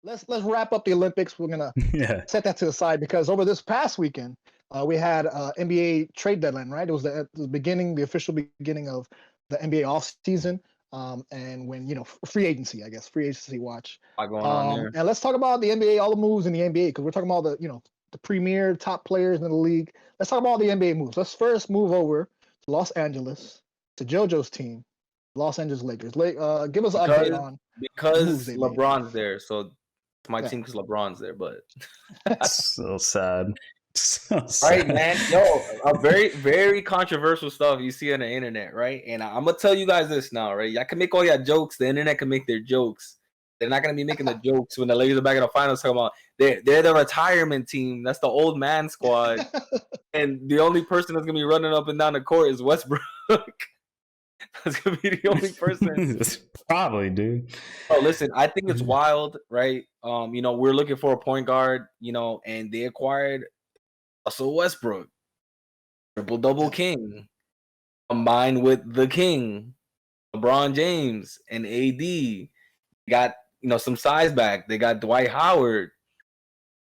let's wrap up the Olympics. We're gonna Yeah. set that to the side because over this past weekend, we had NBA trade deadline, right? It was the official beginning of the NBA off season, and when free agency, I guess, free agency watch. A lot going on there. And let's talk about the NBA, all the moves in the NBA, because we're talking about the premier top players in the league. Let's talk about all the NBA moves. Let's first move over to Los Angeles, to JoJo's team, Los Angeles Lakers. Give us an update on because LeBron's there. So my team because LeBron's there, but so sad. So sad. All right, man. Yo, a very, very controversial stuff you see on the internet, right? And I'm gonna tell you guys this now, right? Y'all can make all your jokes. The internet can make their jokes. They're not gonna be making the jokes when the Lakers are back in the finals. Talking about they're the retirement team. That's the old man squad, and the only person that's gonna be running up and down the court is Westbrook. That's gonna be the only person. Probably, dude. Oh, listen, I think it's wild, right? We're looking for a point guard, and they acquired Russell Westbrook, triple-double king, combined with the king, LeBron James, and AD. Got some size back. They got Dwight Howard.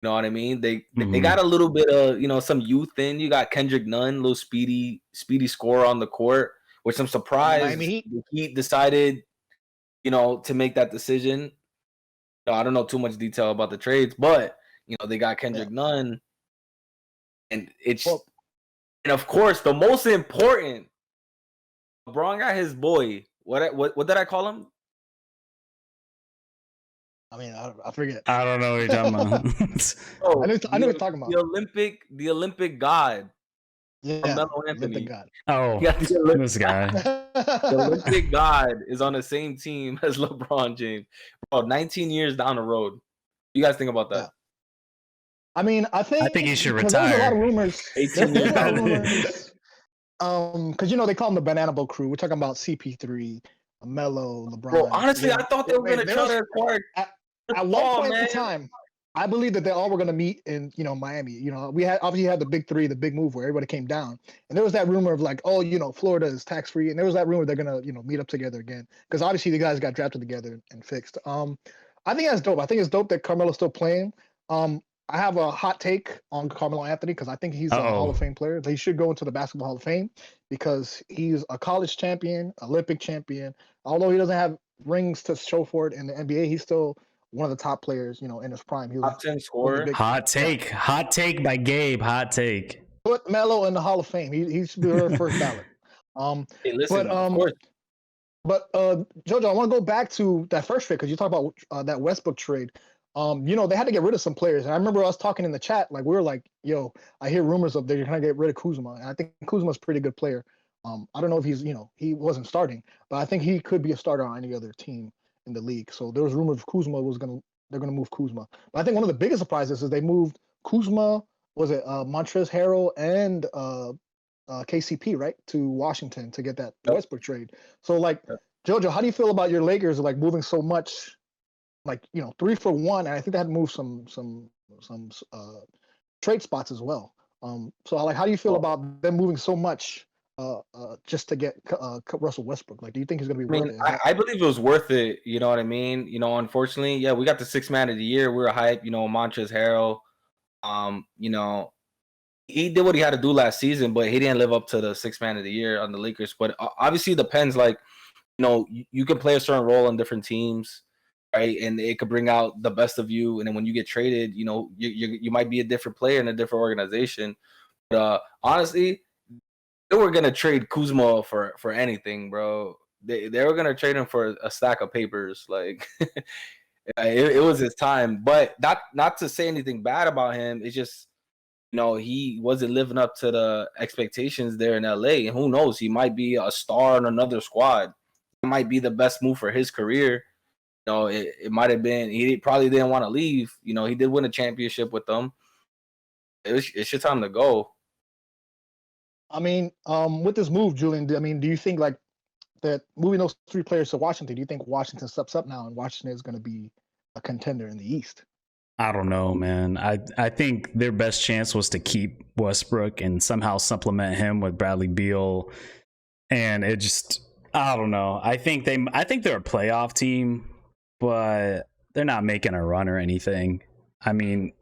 You know what I mean? They got a little bit of some youth in. You got Kendrick Nunn, little speedy scorer on the court. Which I'm surprised the Heat decided, to make that decision. I don't know too much detail about the trades, but they got Kendrick Nunn, and and of course the most important, LeBron got his boy. What did I call him? I mean, I forget. I don't know what you're talking about. I know what you're talking about. The Olympic god. Yeah, Carmelo Anthony. God. Oh, this guy. The Olympic god is on the same team as LeBron James. Bro, 19 years down the road. You guys think about that? Yeah. I mean, I think he should retire. There's a lot of rumors. 18 years down the road. Because they call them the Banana Boat Crew. We're talking about CP3, Melo, LeBron. Bro, honestly, I thought they were going to try to acquire. At one point in time, I believe that they all were going to meet in, Miami. We obviously had the big three, the big move where everybody came down, and there was that rumor of like, oh, Florida is tax free, and there was that rumor they're gonna, meet up together again because obviously the guys got drafted together and fixed. I think that's dope. I think it's dope that Carmelo's still playing. I have a hot take on Carmelo Anthony because I think he's a Hall of Fame player. He should go into the Basketball Hall of Fame because he's a college champion, Olympic champion. Although he doesn't have rings to show for it in the NBA, he's still one of the top players, in his prime. He was top 10 scorer. Hot take by Gabe. Hot take. Put Melo in the Hall of Fame. He should be her first ballot. Hey, listen, of course. But Jojo, I want to go back to that first trade because you talked about that Westbrook trade. They had to get rid of some players, and I remember us talking in the chat. Like we were like, "Yo, I hear rumors of they're trying to get rid of Kuzma," and I think Kuzma's a pretty good player. I don't know if he's, he wasn't starting, but I think he could be a starter on any other team in the league. So there was rumors they're gonna move Kuzma. But I think one of the biggest surprises is they moved Kuzma, was it Montrezl Harrell and KCP, right, to Washington to get that Westbrook trade. So Jojo, how do you feel about your Lakers moving so much, 3 for 1, and I think they had to move some trade spots as well. So how do you feel about them moving so much just to get Russell Westbrook? Do you think he's going to be worth it? I believe it was worth it. You know what I mean? Unfortunately, we got the 6th man of the year. We were hype. Montrezl Harrell. He did what he had to do last season, but he didn't live up to the 6th man of the year on the Lakers. But obviously, it depends. You can play a certain role on different teams, right? And it could bring out the best of you. And then when you get traded, you might be a different player in a different organization. But honestly, they were gonna trade Kuzma for anything, bro. They were gonna trade him for a stack of papers. It was his time. But not to say anything bad about him. It's just he wasn't living up to the expectations there in LA. And who knows? He might be a star in another squad. It might be the best move for his career. It might have been. He probably didn't want to leave. He did win a championship with them. It's your time to go. I mean, with this move, Julian, do you think that moving those 3 players to Washington, do you think Washington steps up now and Washington is going to be a contender in the East? I don't know, man. I think their best chance was to keep Westbrook and somehow supplement him with Bradley Beal, and it just, I don't know. I think they're a playoff team, but they're not making a run or anything. I mean,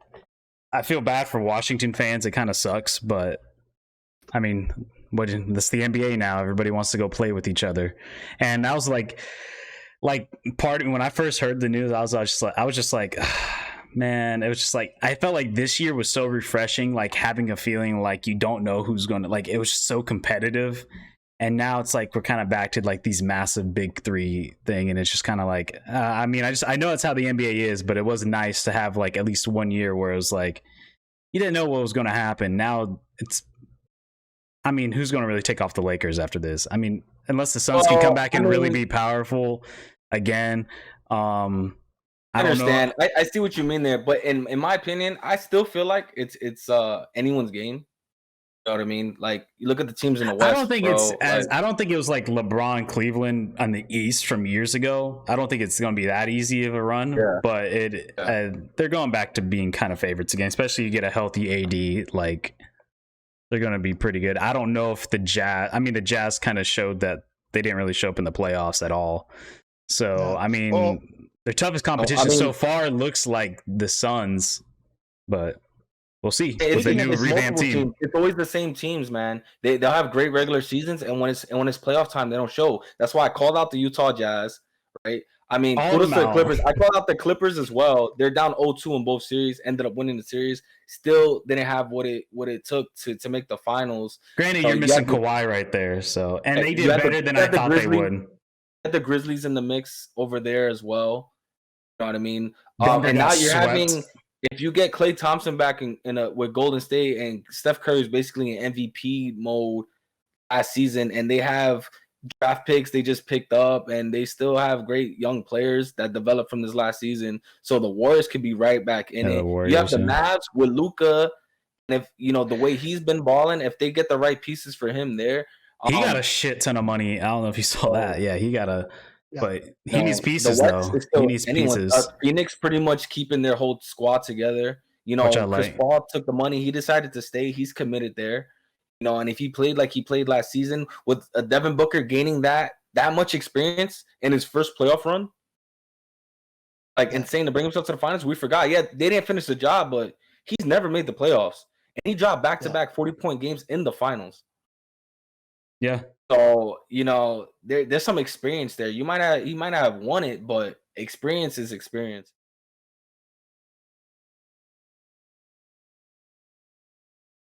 I feel bad for Washington fans. It kind of sucks, but I mean, that's the NBA now. Everybody wants to go play with each other, and I was like part when I first heard the news, I was just like, man, it was just like I felt like this year was so refreshing, like having a feeling like you don't know who's going to like. It was just so competitive, and now it's like we're kind of back to like these massive big three thing, and it's just kind of like, I mean, I know that's how the NBA is, but it was nice to have like at least 1 year where it was like you didn't know what was going to happen. Now it's, I mean, who's going to really take off the Lakers after this? I mean, unless the Suns can come back and really be powerful again. I understand. I see what you mean there, but in my opinion, I still feel like it's anyone's game. You know what I mean? Like you look at the teams in the West. I don't think I don't think it was like LeBron Cleveland on the East from years ago. I don't think it's going to be that easy of a run, but they're going back to being kind of favorites again, especially you get a healthy AD. Like they're going to be pretty good. I don't know if the Jazz kind of showed that they didn't really show up in the playoffs at all. So, I mean, their toughest competition so far looks like the Suns, but we'll see with the new revamped team. It's always the same teams, man. They'll have great regular seasons, and when it's playoff time, they don't show. That's why I called out the Utah Jazz, right? I mean, kudos to the Clippers. I called out the Clippers as well. They're down 0-2 in both series, ended up winning the series. Still didn't have what it took to make the finals. Granted, you're missing Kawhi right there, so and they did better than I thought they would. The Grizzlies in the mix over there as well. You know what I mean? And now you're having, if you get Klay Thompson back with Golden State, and Steph Curry is basically in MVP mode last season, and they have draft picks they just picked up, and they still have great young players that developed from this last season. So the Warriors could be right back in it. You have the Mavs with Luka, and if you know the way he's been balling, if they get the right pieces for him there. He got a shit ton of money. I don't know if you saw that. Yeah, he got but he needs pieces though. He needs pieces. Phoenix pretty much keeping their whole squad together. You know, Chris Paul took the money. He decided to stay. He's committed there. You know, and if he played like he played last season with Devin Booker gaining that much experience in his first playoff run, like insane to bring himself to the finals. We forgot. Yeah, they didn't finish the job, but he's never made the playoffs, and he dropped back-to-back 40-point games in the finals. Yeah. So, you know, there's some experience there. He might not have won it, but experience is experience.